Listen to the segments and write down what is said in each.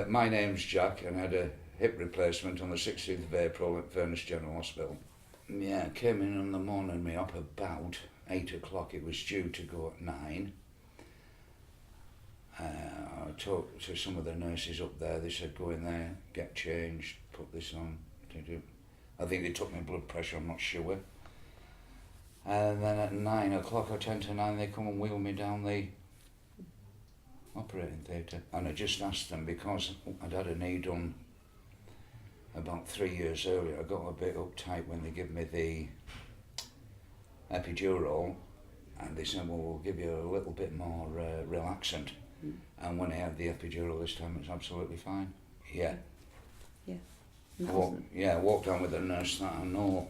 My name's Jack, and I had a hip replacement on the 16th of April at Furness General Hospital. Yeah, I came in the morning, me up about 8 o'clock. It was due to go at 9. I talked to some of the nurses up there. They said, go in there, get changed, put this on. I think they took my blood pressure, I'm not sure. And then at 9 o'clock or 10 to 9, they come and wheel me down the operating theatre. And I just asked them, because I'd had a knee done about 3 years earlier, I got a bit uptight when they give me the epidural, and they said, well, we'll give you a little bit more relaxant. And when I had the epidural this time, it was absolutely fine. Yeah. I walked down with a nurse that I know.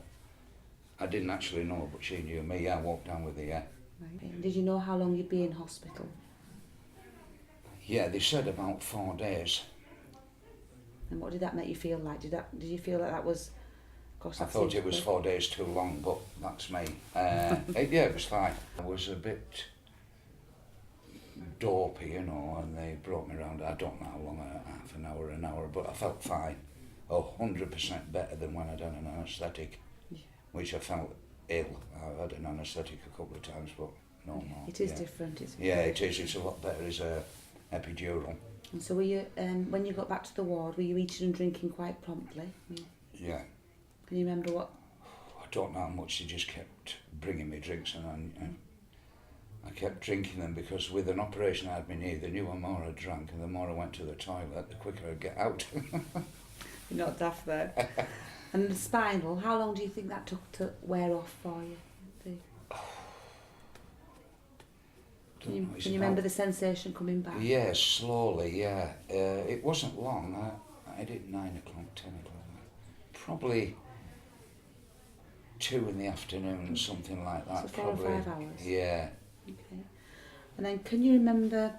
I didn't actually know, but she knew me. I walked down with her, yeah. Right. Did you know how long you'd be in hospital? Yeah, they said about 4 days. And what did that make you feel like? Did you feel like that was... Gosh, I thought it was 4 days too long, but that's me. Yeah, it was fine. I was a bit dopey, you know, and they brought me around. I don't know how long, half an hour, but I felt fine. 100% better than when I'd had an anaesthetic, which I felt ill. I had an anaesthetic a couple of times, but no more. It is different, isn't it? Yeah, it is. It's a lot better as a epidural. And so were you, when you got back to the ward, were you eating and drinking quite promptly? Yeah. Can you remember what? I don't know how much. They just kept bringing me drinks, and I kept drinking them, because with an operation I had my knee, they knew the more I drank and the more I went to the toilet, the quicker I'd get out. You're not daft there. And the spinal, how long do you think that took to wear off for you? Can you remember the sensation coming back? Yeah, slowly, yeah. It wasn't long. I had it 9 o'clock, 10 o'clock. Probably 2 in the afternoon, something like that. So 4 probably. or 5 hours? Yeah. Okay. And then can you remember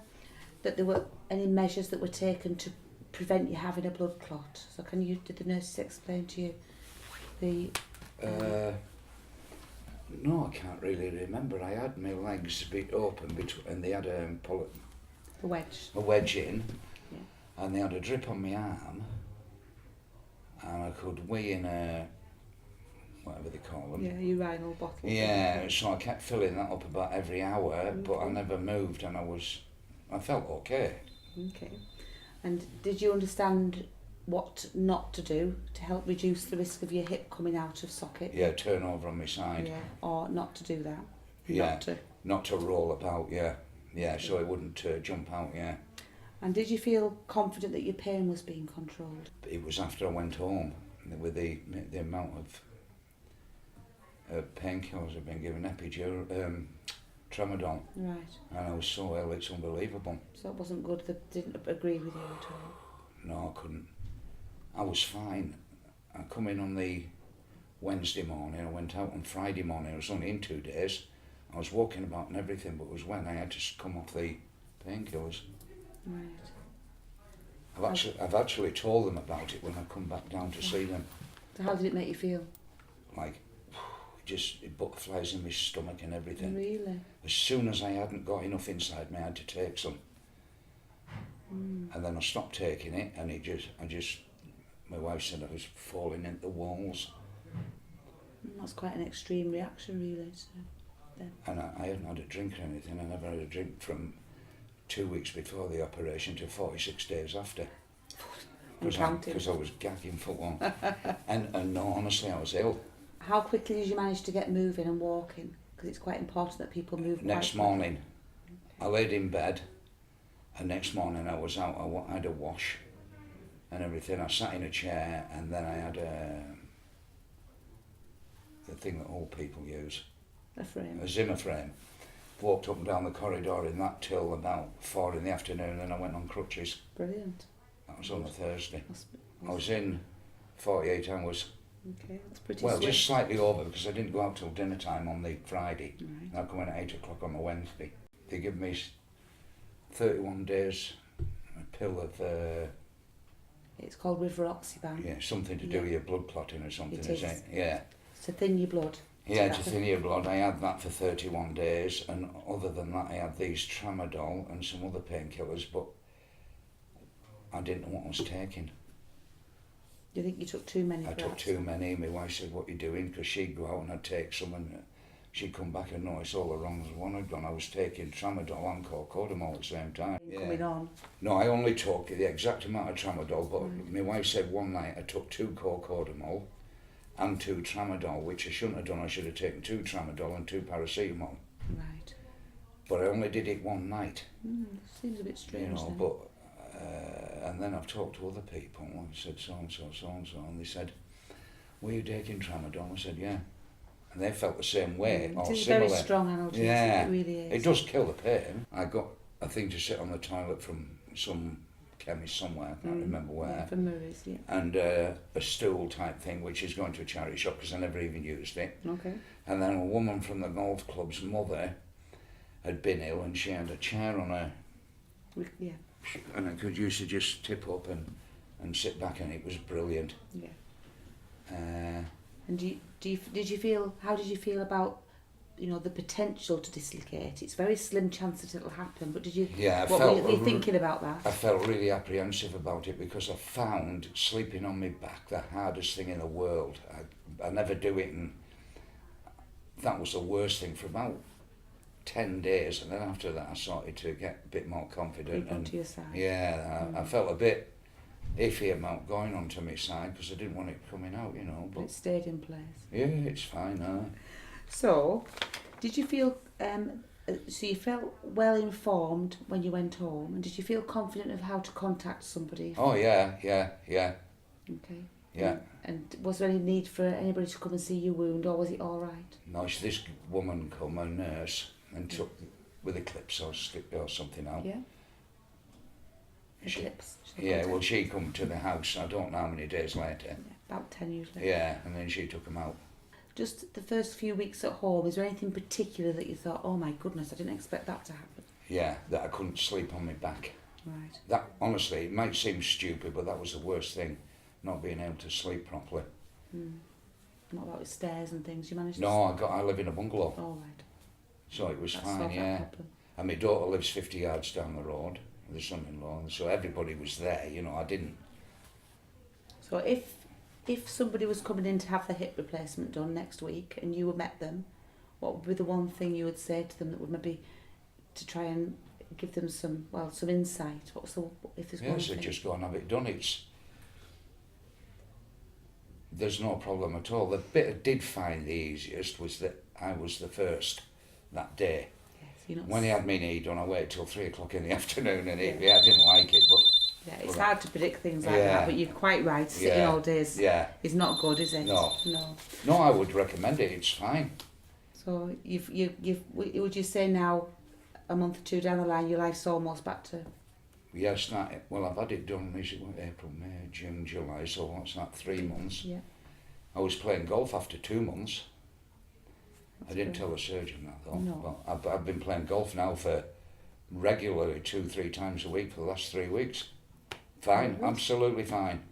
that there were any measures that were taken to prevent you having a blood clot? So did the nurses explain to you the... No, I can't really remember. I had my legs a bit open, and they had a wedge in, and they had a drip on my arm, and I could wee in a, whatever they call them. Yeah, urinal bottle. Yeah, so I kept filling that up about every hour, but I never moved, and I felt okay. Okay. And did you understand what not to do to help reduce the risk of your hip coming out of socket? Yeah, turn over on my side. Yeah, or not to do that? Yeah, not to roll about, yeah. Yeah, so it wouldn't jump out, yeah. And did you feel confident that your pain was being controlled? It was after I went home, with the amount of painkillers I've been given, epidural, tramadol. Right. And I was so ill, it's unbelievable. So it wasn't good, they didn't agree with you at all? No, I couldn't. I was fine. I come in on the Wednesday morning, I went out on Friday morning, I was only in 2 days. I was walking about and everything, but it was when I had to come off the painkillers. Right. I've actually told them about it when I come back down to see them. So how did it make you feel? Like, butterflies in my stomach and everything. Really? As soon as I hadn't got enough inside me, I had to take some. And then I stopped taking it, and my wife said I was falling into the walls. That's quite an extreme reaction, really. So, then. And I hadn't had a drink or anything. I never had a drink from 2 weeks before the operation to 46 days after. Because I was gagging for one. and no, honestly, I was ill. How quickly did you manage to get moving and walking? Because it's quite important that people move. Next morning, I laid in bed, and next morning I was out. I had a wash and everything. I sat in a chair, and then I had the thing that old people use. A frame. A Zimmer frame. Walked up and down the corridor in that till about 4 in the afternoon, and I went on crutches. Brilliant. That was on a Thursday. I was in 48 hours. Okay, that's pretty Well, swift. just slightly over, because I didn't go out till dinner time on the Friday. Right. And I come in at 8 o'clock on the Wednesday. They give me 31 days, a pill of... It's called rivaroxaban. Yeah, something to do with your blood clotting or something, It is is. it? Yeah. To thin your blood. Yeah, to thin your blood. I had that for 31 days, and other than that I had these tramadol and some other painkillers, but I didn't know what I was taking. Do you think you took too many? I took too many. My wife said, "What are you doing?" Because she'd go out and I'd take some, and she'd come back and notice all the wrong one had gone. I was taking tramadol and cocodamol at the same time. Coming on. No, I only took the exact amount of tramadol, but my wife said one night I took 2 cocodamol and 2 tramadol, which I shouldn't have done. I should have taken 2 tramadol and 2 paracetamol. Right. But I only did it one night. Seems a bit strange. You know, then. but and then I've talked to other people and said so and so, and they said, "Were you taking tramadol?" I said, "Yeah." And they felt the same way, or it's similar. very strong analgesic, yeah, it really is. It does kill the pain. I got a thing to sit on the toilet from some chemist somewhere, I can't remember where. Yeah, from Murray's, yeah. And a stool type thing, which is going to a charity shop because I never even used it. Okay. And then a woman from the golf club's mother had been ill and she had a chair on her. Yeah. And I could used to just tip up and sit back, and it was brilliant. Yeah. And did you feel? How did you feel about, the potential to dislocate? It's a very slim chance that it'll happen. But did you? Yeah. What were you thinking about that? I felt really apprehensive about it because I found sleeping on my back the hardest thing in the world. I never do it, and that was the worst thing for about 10 days, and then after that I started to get a bit more confident. Keep onto your side. Yeah, I felt a bit iffy about going onto my side because I didn't want it coming out, but it stayed in place. Yeah, it's fine now. So, did you feel, so you felt well informed when you went home, and did you feel confident of how to contact somebody? Oh yeah. Okay. Yeah. And was there any need for anybody to come and see your wound, or was it all right? No, this woman come, a nurse, and took with a clips or stick or something out. Yeah. Clips. Yeah, well, she come to the house. I don't know how many days later. Yeah, about 10 usually. Yeah, and then she took them out. Just the first few weeks at home, is there anything particular that you thought, oh my goodness, I didn't expect that to happen? Yeah, that I couldn't sleep on my back. Right. That, honestly, it might seem stupid, but that was the worst thing, not being able to sleep properly. What about with stairs and things? You managed to... No, I live in a bungalow. Oh, right. So it was That fine, solved that yeah. problem. And my daughter lives 50 yards down the road, the son-in-law, so everybody was there, I didn't... So if somebody was coming in to have their hip replacement done next week and you met them, what would be the one thing you would say to them that would maybe to try and give them some insight? What's the, if there's one Yes, thing? just go and have it done. There's no problem at all. The bit I did find the easiest was that I was the first that day. Yes, when he had me knee done, I waited till 3 o'clock in the afternoon, and I didn't like it, but... Yeah, it's hard to predict things like that, but you're quite right. Sitting all days is not good, is it? No. No, I would recommend it. It's fine. So would you say now, a month or two down the line, your life's almost back to... Yes, well, I've had it done, April, May, June, July, so what's that, 3 months? Yeah. I was playing golf after 2 months. That's I didn't good. tell the surgeon that, though. No. But I've been playing golf now for regularly 2-3 times a week for the last 3 weeks. Fine, absolutely fine.